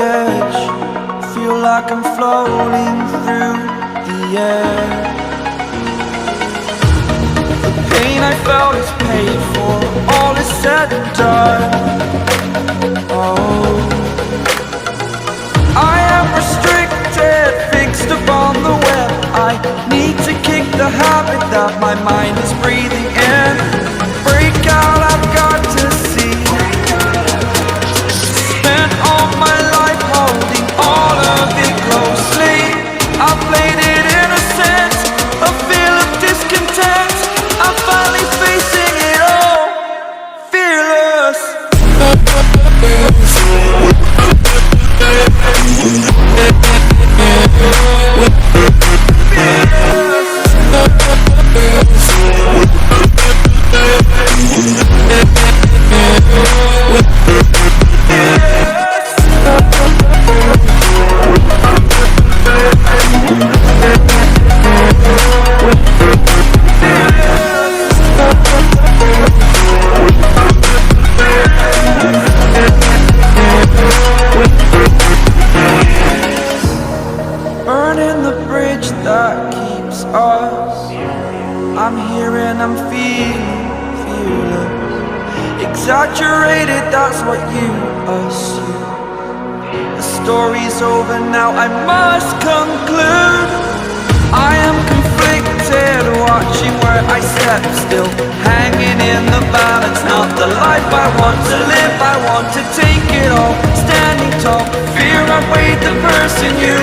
edge, feel like I'm floating through the air. The pain I felt is paid for, all is said and done. Oh, I am restricted, fixed upon the web. I need to kick the habit that my mind is breathing in. Break out, I've got to see. Spent all my life holding all of it closely. I played it innocent, a feel of discontent. I'm finally facing it all, fearless. Burning the bridge that keeps us. I'm here and I'm feeling fearless. Exaggerated, that's what you assume. The story's over now, I must conclude. I am conflicted, watching where I step still, hanging in the balance. Not the life I want to live, I want to take it all. Standing tall, fear I weighed the person you